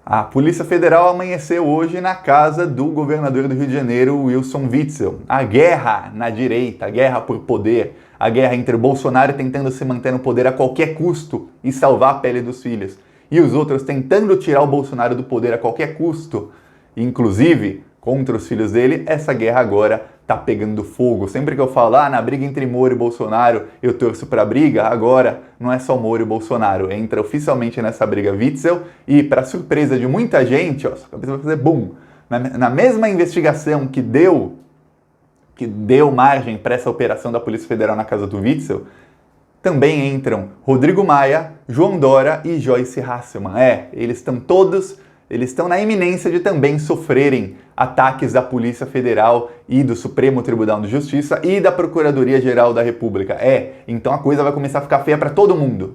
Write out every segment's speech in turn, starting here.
A Polícia Federal amanheceu hoje na casa do governador do Rio de Janeiro, Wilson Witzel. A guerra na direita, a guerra por poder, a guerra entre Bolsonaro tentando se manter no poder a qualquer custo e salvar a pele dos filhos, e os outros tentando tirar o Bolsonaro do poder a qualquer custo, inclusive contra os filhos dele. Essa guerra agora tá pegando fogo. Sempre que eu falo, na briga entre Moro e Bolsonaro, eu torço pra briga, agora não é só Moro e Bolsonaro. Entra oficialmente nessa briga Witzel e, para surpresa de muita gente, sua cabeça vai fazer bum. Na mesma investigação que deu margem para essa operação da Polícia Federal na casa do Witzel, também entram Rodrigo Maia, João Dória e Joyce Hasselmann. Eles estão na iminência de também sofrerem ataques da Polícia Federal e do Supremo Tribunal de Justiça e da Procuradoria-Geral da República. Então a coisa vai começar a ficar feia para todo mundo,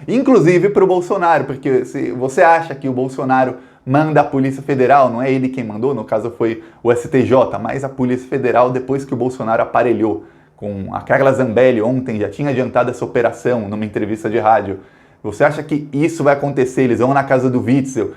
inclusive para o Bolsonaro, porque se você acha que o Bolsonaro manda a Polícia Federal, não é ele quem mandou, no caso foi o STJ, mas a Polícia Federal, depois que o Bolsonaro aparelhou com a Carla Zambelli ontem, já tinha adiantado essa operação numa entrevista de rádio. Você acha que isso vai acontecer? Eles vão na casa do Witzel,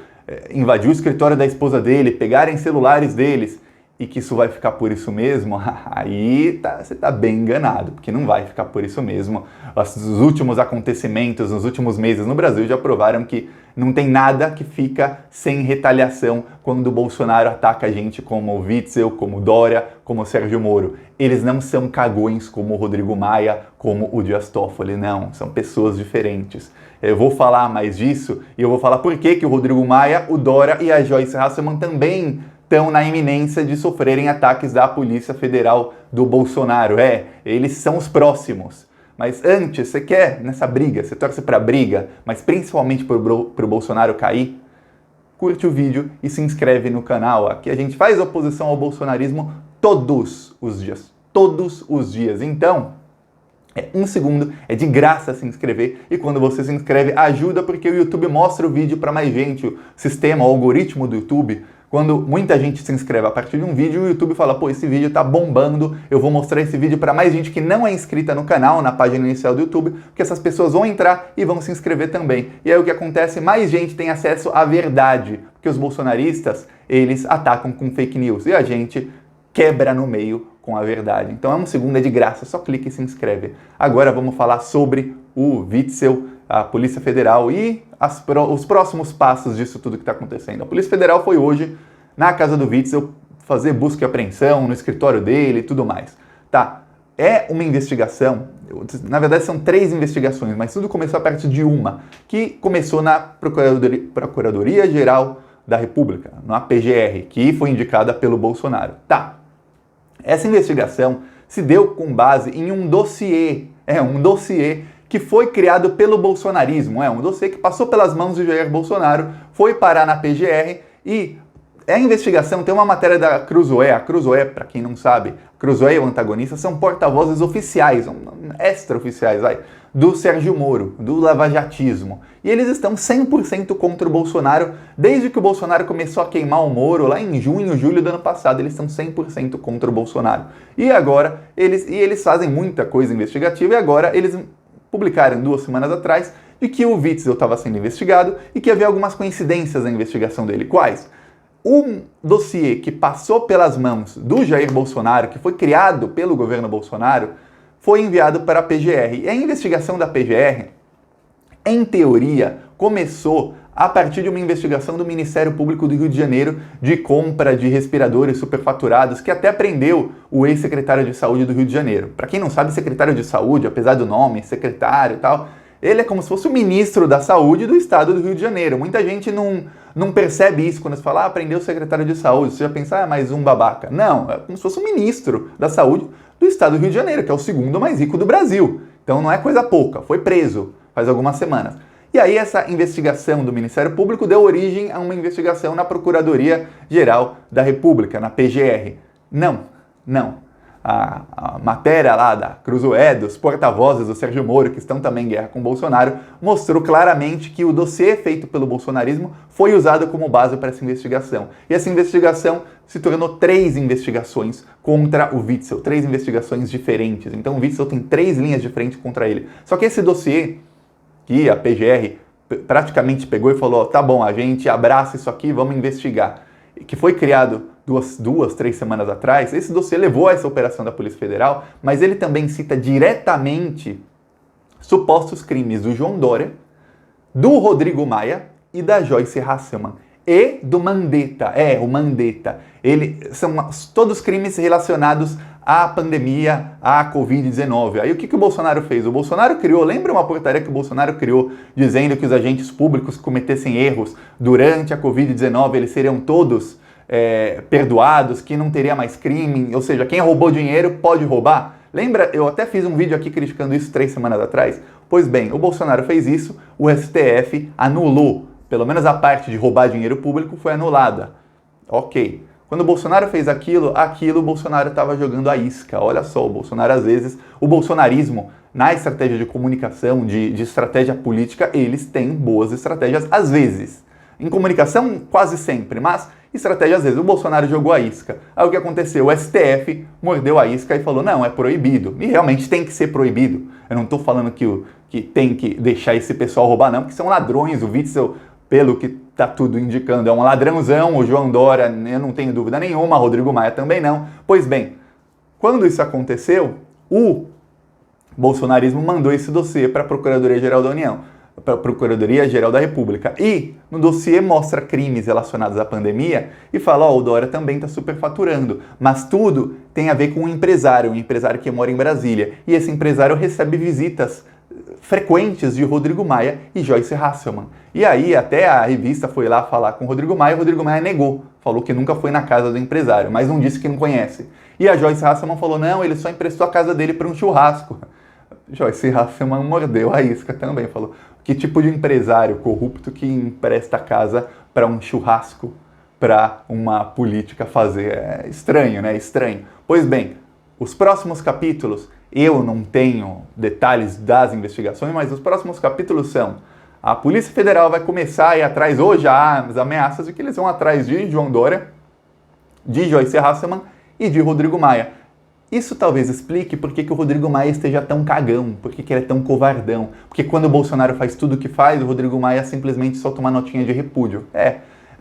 invadir o escritório da esposa dele, pegarem celulares deles, e que isso vai ficar por isso mesmo? Aí você tá bem enganado, porque não vai ficar por isso mesmo. Os últimos acontecimentos nos últimos meses no Brasil já provaram que não tem nada que fica sem retaliação quando o Bolsonaro ataca a gente como o Witzel, como o Dória, como o Sérgio Moro. Eles não são cagões como o Rodrigo Maia, como o Dias Toffoli, não. São pessoas diferentes. Eu vou falar mais disso e eu vou falar por que o Rodrigo Maia, o Dória e a Joyce Hasselmann também estão na iminência de sofrerem ataques da Polícia Federal do Bolsonaro. Eles são os próximos. Mas antes, você quer nessa briga, você torce pra briga, mas principalmente pro Bolsonaro cair? Curte o vídeo e se inscreve no canal. Aqui a gente faz oposição ao bolsonarismo todos os dias. Todos os dias. Então, 1 segundo, é de graça se inscrever, e quando você se inscreve, ajuda porque o YouTube mostra o vídeo para mais gente. O sistema, o algoritmo do YouTube, quando muita gente se inscreve a partir de um vídeo, o YouTube fala, esse vídeo tá bombando, eu vou mostrar esse vídeo para mais gente que não é inscrita no canal, na página inicial do YouTube, porque essas pessoas vão entrar e vão se inscrever também. E aí o que acontece? Mais gente tem acesso à verdade, porque os bolsonaristas, eles atacam com fake news, e a gente quebra no meio com a verdade. Então 1 segundo, é de graça, só clica e se inscreve. Agora vamos falar sobre o Witzel, a Polícia Federal e os próximos passos disso tudo que está acontecendo. A Polícia Federal foi hoje na casa do Witzel fazer busca e apreensão no escritório dele e tudo mais. É uma investigação, na verdade são 3 investigações, mas tudo começou a partir de uma, que começou na Procuradoria-Geral da República, na PGR, que foi indicada pelo Bolsonaro. Essa investigação se deu com base em um dossiê, que foi criado pelo bolsonarismo, um dossiê que passou pelas mãos de Jair Bolsonaro, foi parar na PGR e a investigação tem uma matéria da Cruzoé. A Cruzoé, para quem não sabe, Cruzoé e o antagonista são porta-vozes oficiais, extra-oficiais, do Sérgio Moro, do lavajatismo. E eles estão 100% contra o Bolsonaro, desde que o Bolsonaro começou a queimar o Moro, lá em junho, julho do ano passado, eles estão 100% contra o Bolsonaro. E agora, eles fazem muita coisa investigativa, e agora eles publicaram 2 semanas atrás de que o Witzel estava sendo investigado e que havia algumas coincidências na investigação dele. Quais? Um dossiê que passou pelas mãos do Jair Bolsonaro, que foi criado pelo governo Bolsonaro, foi enviado para a PGR. E a investigação da PGR, em teoria, começou a partir de uma investigação do Ministério Público do Rio de Janeiro de compra de respiradores superfaturados, que até prendeu o ex-secretário de Saúde do Rio de Janeiro. Para quem não sabe, secretário de Saúde, apesar do nome, secretário e tal, ele é como se fosse o ministro da Saúde do estado do Rio de Janeiro. Muita gente não percebe isso quando se fala, prendeu o secretário de Saúde. Você já pensa, mais um babaca. Não, é como se fosse o ministro da Saúde do estado do Rio de Janeiro, que é o 2º mais rico do Brasil. Então não é coisa pouca, foi preso faz algumas semanas. E aí essa investigação do Ministério Público deu origem a uma investigação na Procuradoria-Geral da República, na PGR. Não. A matéria lá da Cruzoé, dos porta-vozes do Sérgio Moro, que estão também em guerra com o Bolsonaro, mostrou claramente que o dossiê feito pelo bolsonarismo foi usado como base para essa investigação. E essa investigação se tornou 3 investigações contra o Witzel, 3 investigações diferentes. Então o Witzel tem 3 linhas diferentes contra ele. Só que esse dossiê, que a PGR praticamente pegou e falou, tá bom, a gente abraça isso aqui, vamos investigar. Que foi criado duas, 3 semanas atrás, esse dossiê levou a essa operação da Polícia Federal, mas ele também cita diretamente supostos crimes do João Dória, do Rodrigo Maia e da Joyce Hasselmann. E do Mandetta. O Mandetta. São todos crimes relacionados à pandemia, à Covid-19. Aí o que o Bolsonaro fez? O Bolsonaro criou, lembra uma portaria que o Bolsonaro criou dizendo que os agentes públicos que cometessem erros durante a Covid-19, eles seriam todos perdoados, que não teria mais crime, ou seja, quem roubou dinheiro pode roubar? Lembra? Eu até fiz um vídeo aqui criticando isso 3 semanas atrás. Pois bem, o Bolsonaro fez isso, o STF anulou. Pelo menos a parte de roubar dinheiro público foi anulada. Ok. Quando o Bolsonaro fez aquilo o Bolsonaro estava jogando a isca. Olha só, o Bolsonaro às vezes, o bolsonarismo, na estratégia de comunicação, de estratégia política, eles têm boas estratégias às vezes. Em comunicação, quase sempre, mas estratégia às vezes. O Bolsonaro jogou a isca. Aí o que aconteceu? O STF mordeu a isca e falou, não, é proibido. E realmente tem que ser proibido. Eu não estou falando que tem que deixar esse pessoal roubar, não, porque são ladrões. O Witzel, pelo que está tudo indicando, é um ladrãozão. O João Dória, eu não tenho dúvida nenhuma. Rodrigo Maia também não. Pois bem, quando isso aconteceu, o bolsonarismo mandou esse dossiê para a Procuradoria-Geral da União, para a Procuradoria-Geral da República. E no dossiê mostra crimes relacionados à pandemia e fala, o Dória também está superfaturando. Mas tudo tem a ver com um empresário que mora em Brasília. E esse empresário recebe visitas frequentes de Rodrigo Maia e Joyce Hasselmann. E aí até a revista foi lá falar com o Rodrigo Maia negou, falou que nunca foi na casa do empresário, mas não disse que não conhece. E a Joyce Hasselmann falou, não, ele só emprestou a casa dele para um churrasco. Joyce Hasselmann mordeu a isca também, falou, que tipo de empresário corrupto que empresta a casa para um churrasco, para uma política fazer? É estranho, né? Estranho. Pois bem, os próximos capítulos, eu não tenho detalhes das investigações, mas os próximos capítulos são: a Polícia Federal vai começar a ir atrás, hoje há as ameaças de que eles vão atrás de João Dória, de Joyce Hasselmann e de Rodrigo Maia. Isso talvez explique por que o Rodrigo Maia esteja tão cagão, por que ele é tão covardão. Porque quando o Bolsonaro faz tudo o que faz, o Rodrigo Maia simplesmente solta uma notinha de repúdio.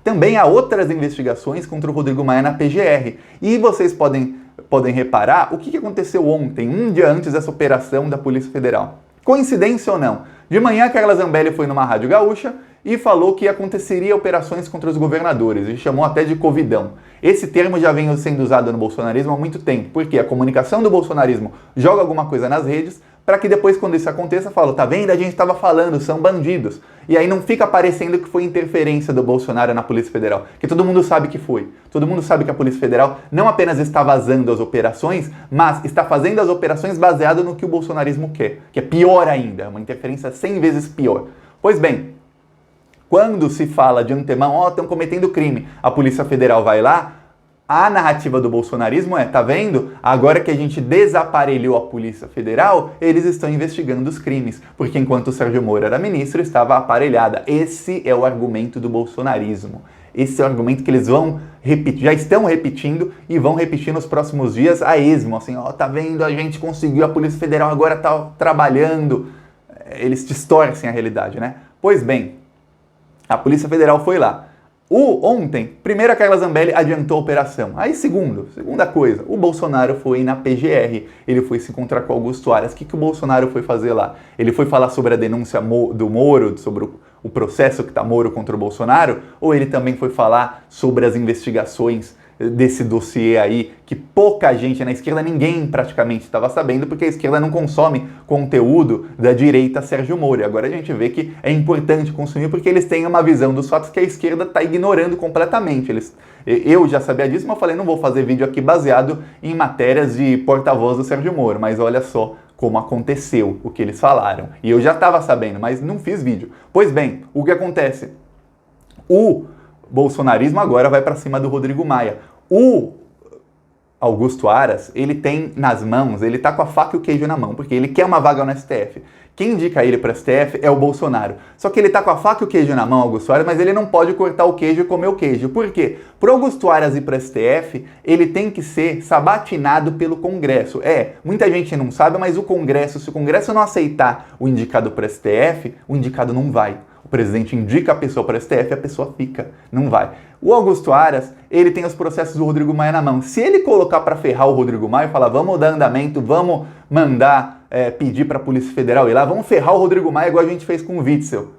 Também há outras investigações contra o Rodrigo Maia na PGR. E vocês podem reparar o que aconteceu ontem, um dia antes dessa operação da Polícia Federal. Coincidência ou não? De manhã, Carla Zambelli foi numa rádio gaúcha e falou que aconteceria operações contra os governadores, e chamou até de covidão. Esse termo já vem sendo usado no bolsonarismo há muito tempo, porque a comunicação do bolsonarismo joga alguma coisa nas redes, para que depois, quando isso aconteça, fala, tá vendo? A gente estava falando, são bandidos. E aí não fica parecendo que foi interferência do Bolsonaro na Polícia Federal, que todo mundo sabe que foi. Todo mundo sabe que a Polícia Federal não apenas está vazando as operações, mas está fazendo as operações baseado no que o bolsonarismo quer, que é pior ainda, uma interferência 100 vezes pior. Pois bem, quando se fala de antemão, estão cometendo crime, a Polícia Federal vai lá, a narrativa do bolsonarismo tá vendo? Agora que a gente desaparelhou a Polícia Federal, eles estão investigando os crimes, porque enquanto o Sérgio Moro era ministro, estava aparelhada. Esse é o argumento do bolsonarismo. Esse é o argumento que eles vão repetir, já estão repetindo e vão repetir nos próximos dias a esmo. Assim, tá vendo? A gente conseguiu, a Polícia Federal agora tá trabalhando. Eles distorcem a realidade, né? Pois bem, a Polícia Federal foi lá. Ontem, primeiro a Carla Zambelli adiantou a operação. Aí segunda coisa, o Bolsonaro foi na PGR, ele foi se encontrar com Augusto Aras. O que o Bolsonaro foi fazer lá? Ele foi falar sobre a denúncia do Moro, sobre o processo que está Moro contra o Bolsonaro? Ou ele também foi falar sobre as investigações desse dossiê aí, que pouca gente na esquerda, ninguém praticamente estava sabendo, porque a esquerda não consome conteúdo da direita Sérgio Moro. E agora a gente vê que é importante consumir, porque eles têm uma visão dos fatos que a esquerda está ignorando completamente. Eu já sabia disso, mas eu falei, não vou fazer vídeo aqui baseado em matérias de porta-voz do Sérgio Moro, mas olha só como aconteceu o que eles falaram. E eu já estava sabendo, mas não fiz vídeo. Pois bem, o que acontece? O bolsonarismo agora vai para cima do Rodrigo Maia. O Augusto Aras, ele tem nas mãos, ele tá com a faca e o queijo na mão, porque ele quer uma vaga no STF. Quem indica ele para o STF é o Bolsonaro. Só que ele tá com a faca e o queijo na mão, Augusto Aras, mas ele não pode cortar o queijo e comer o queijo. Por quê? Para o Augusto Aras ir para o STF, ele tem que ser sabatinado pelo Congresso. Muita gente não sabe, mas o Congresso, se o Congresso não aceitar o indicado para o STF, o indicado não vai. O presidente indica a pessoa para o STF e a pessoa fica, não vai. O Augusto Aras, ele tem os processos do Rodrigo Maia na mão. Se ele colocar para ferrar o Rodrigo Maia e falar, vamos dar andamento, vamos mandar pedir para a Polícia Federal ir lá, vamos ferrar o Rodrigo Maia igual a gente fez com o Witzel,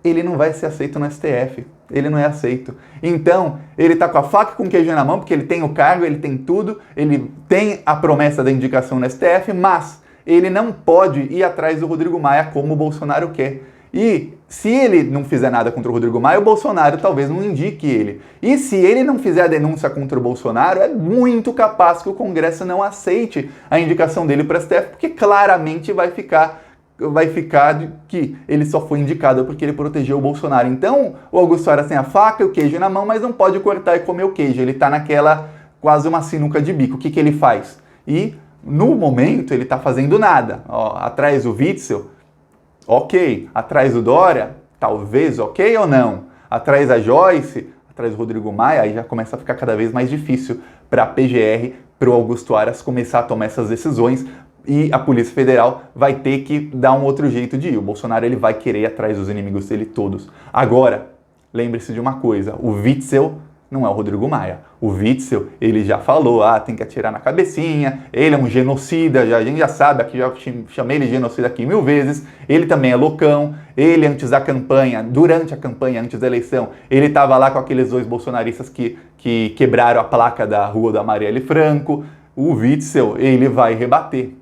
ele não vai ser aceito no STF. Ele não é aceito. Então, ele tá com a faca e com o queijo na mão, porque ele tem o cargo, ele tem tudo, ele tem a promessa da indicação no STF, mas ele não pode ir atrás do Rodrigo Maia como o Bolsonaro quer. E se ele não fizer nada contra o Rodrigo Maia, o Bolsonaro talvez não indique ele. E se ele não fizer a denúncia contra o Bolsonaro, é muito capaz que o Congresso não aceite a indicação dele para o STF, porque claramente vai ficar de que ele só foi indicado porque ele protegeu o Bolsonaro. Então, o Augusto Aras tem a faca e o queijo na mão, mas não pode cortar e comer o queijo. Ele está naquela quase uma sinuca de bico. O que ele faz? E, no momento, ele está fazendo nada. Ó, atrás do Witzel, ok. Atrás do Dória, talvez ok ou não. Atrás da Joyce, atrás do Rodrigo Maia, aí já começa a ficar cada vez mais difícil para a PGR, para o Augusto Aras começar a tomar essas decisões. E a Polícia Federal vai ter que dar um outro jeito de ir. O Bolsonaro ele vai querer ir atrás dos inimigos dele todos. Agora, lembre-se de uma coisa, o Witzel não é o Rodrigo Maia. O Witzel, ele já falou, tem que atirar na cabecinha, ele é um genocida, a gente já sabe, aqui já chamei ele de genocida aqui 1000 vezes, ele também é loucão, ele antes da campanha, durante a campanha, antes da eleição, ele estava lá com aqueles 2 bolsonaristas que quebraram a placa da rua da Marielle Franco. O Witzel, ele vai rebater.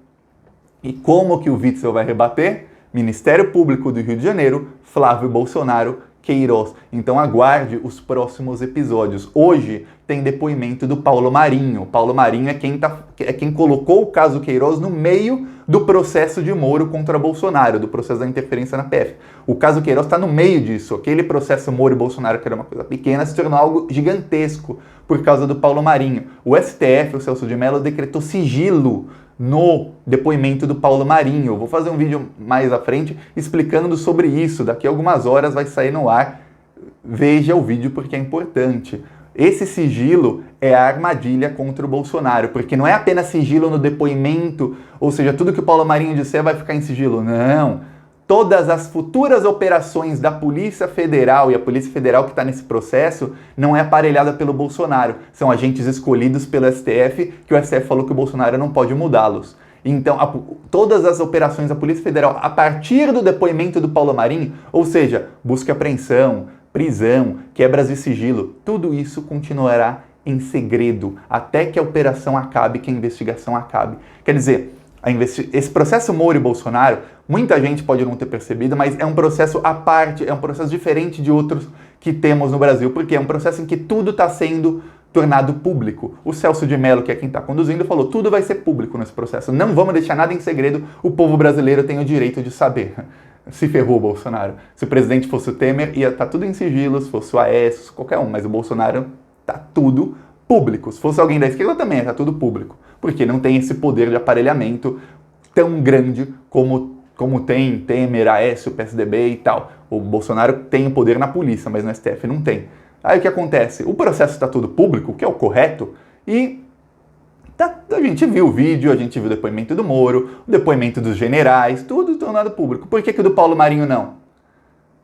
E como que o Witzel vai rebater? Ministério Público do Rio de Janeiro, Flávio Bolsonaro, Queiroz. Então aguarde os próximos episódios. Hoje tem depoimento do Paulo Marinho. Paulo Marinho é quem colocou o caso Queiroz no meio do processo de Moro contra Bolsonaro, do processo da interferência na PF. O caso Queiroz está no meio disso. Aquele processo Moro e Bolsonaro, que era uma coisa pequena, se tornou algo gigantesco por causa do Paulo Marinho. O STF, o Celso de Mello, decretou sigilo no depoimento do Paulo Marinho. Eu vou fazer um vídeo mais à frente explicando sobre isso. Daqui a algumas horas vai sair no ar. Veja o vídeo porque é importante. Esse sigilo é a armadilha contra o Bolsonaro, porque não é apenas sigilo no depoimento, ou seja, tudo que o Paulo Marinho disser vai ficar em sigilo. Não. Todas as futuras operações da Polícia Federal, e a Polícia Federal que está nesse processo, não é aparelhada pelo Bolsonaro. São agentes escolhidos pelo STF, que o STF falou que o Bolsonaro não pode mudá-los. Então, todas as operações da Polícia Federal, a partir do depoimento do Paulo Marinho, ou seja, busca e apreensão, prisão, quebras de sigilo, tudo isso continuará em segredo, até que a operação acabe, que a investigação acabe. Quer dizer, esse processo Moro e Bolsonaro, muita gente pode não ter percebido, mas é um processo à parte, é um processo diferente de outros que temos no Brasil, porque é um processo em que tudo está sendo tornado público. O Celso de Mello, que é quem está conduzindo, falou, tudo vai ser público nesse processo, não vamos deixar nada em segredo, o povo brasileiro tem o direito de saber. Se ferrou o Bolsonaro. Se o presidente fosse o Temer, ia estar tudo em sigilo, se fosse o Aécio, qualquer um, mas o Bolsonaro tá tudo público. Se fosse alguém da esquerda também, tá tudo público. Porque não tem esse poder de aparelhamento tão grande como tem Temer, Aécio, PSDB e tal. O Bolsonaro tem o poder na polícia, mas no STF não tem. Aí o que acontece? O processo está tudo público, que é o correto, e a gente viu o vídeo, a gente viu o depoimento do Moro, o depoimento dos generais, tudo tornado público. Por que o do Paulo Marinho não?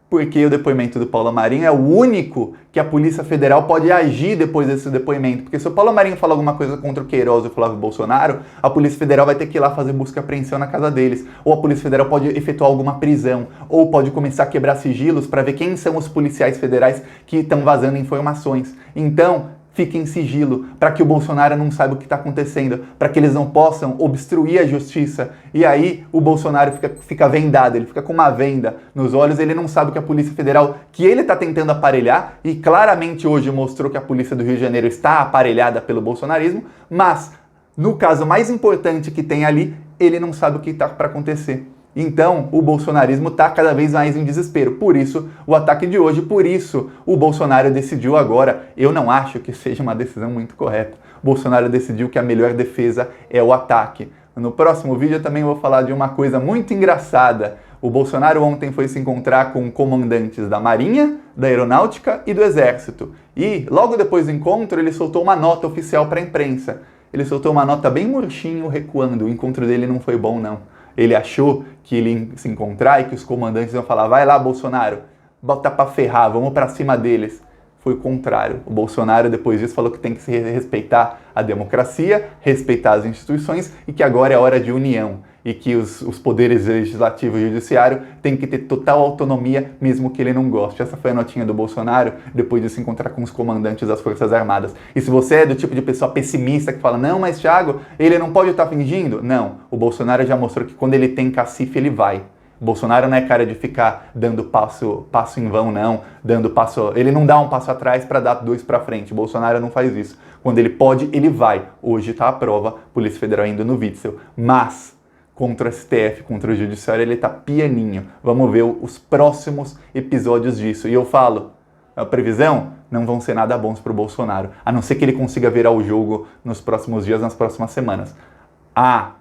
Porque o depoimento do Paulo Marinho é o único que a Polícia Federal pode agir depois desse depoimento. Porque se o Paulo Marinho falar alguma coisa contra o Queiroz e o Flávio Bolsonaro, a Polícia Federal vai ter que ir lá fazer busca e apreensão na casa deles. Ou a Polícia Federal pode efetuar alguma prisão. Ou pode começar a quebrar sigilos para ver quem são os policiais federais que estão vazando informações. Então, fique em sigilo, para que o Bolsonaro não saiba o que está acontecendo, para que eles não possam obstruir a justiça. E aí o Bolsonaro fica vendado, ele fica com uma venda nos olhos, ele não sabe que a Polícia Federal, que ele está tentando aparelhar, e claramente hoje mostrou que a Polícia do Rio de Janeiro está aparelhada pelo bolsonarismo, mas no caso mais importante que tem ali, ele não sabe o que está para acontecer. Então, o bolsonarismo está cada vez mais em desespero. Por isso, o ataque de hoje, por isso, o Bolsonaro decidiu agora. Eu não acho que seja uma decisão muito correta. O Bolsonaro decidiu que a melhor defesa é o ataque. No próximo vídeo eu também vou falar de uma coisa muito engraçada. O Bolsonaro ontem foi se encontrar com comandantes da Marinha, da Aeronáutica e do Exército. E, logo depois do encontro, ele soltou uma nota oficial para a imprensa. Ele soltou uma nota bem murchinho, recuando. O encontro dele não foi bom, não. Ele achou que ele ia se encontrar e que os comandantes iam falar: vai lá, Bolsonaro, bota pra ferrar, vamos pra cima deles. Foi o contrário. O Bolsonaro, depois disso, falou que tem que se respeitar a democracia, respeitar as instituições e que agora é hora de união. E que os poderes legislativo e judiciário têm que ter total autonomia, mesmo que ele não goste. Essa foi a notinha do Bolsonaro, depois de se encontrar com os comandantes das Forças Armadas. E se você é do tipo de pessoa pessimista que fala: não, mas Thiago, ele não pode estar fingindo? Não, o Bolsonaro já mostrou que quando ele tem cacife, ele vai. O Bolsonaro não é cara de ficar dando passo em vão, não. Ele não dá um passo atrás para dar 2 para frente. O Bolsonaro não faz isso. Quando ele pode, ele vai. Hoje está a prova, Polícia Federal indo no Witzel. Mas contra o STF, contra o Judiciário, ele tá pianinho. Vamos ver os próximos episódios disso. E eu falo, a previsão, não vão ser nada bons para o Bolsonaro. A não ser que ele consiga virar o jogo nos próximos dias, nas próximas semanas. A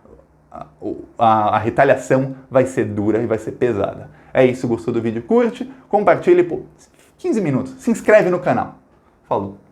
retaliação vai ser dura e vai ser pesada. É isso, gostou do vídeo? Curte, compartilhe por 15 minutos. Se inscreve no canal. Falou!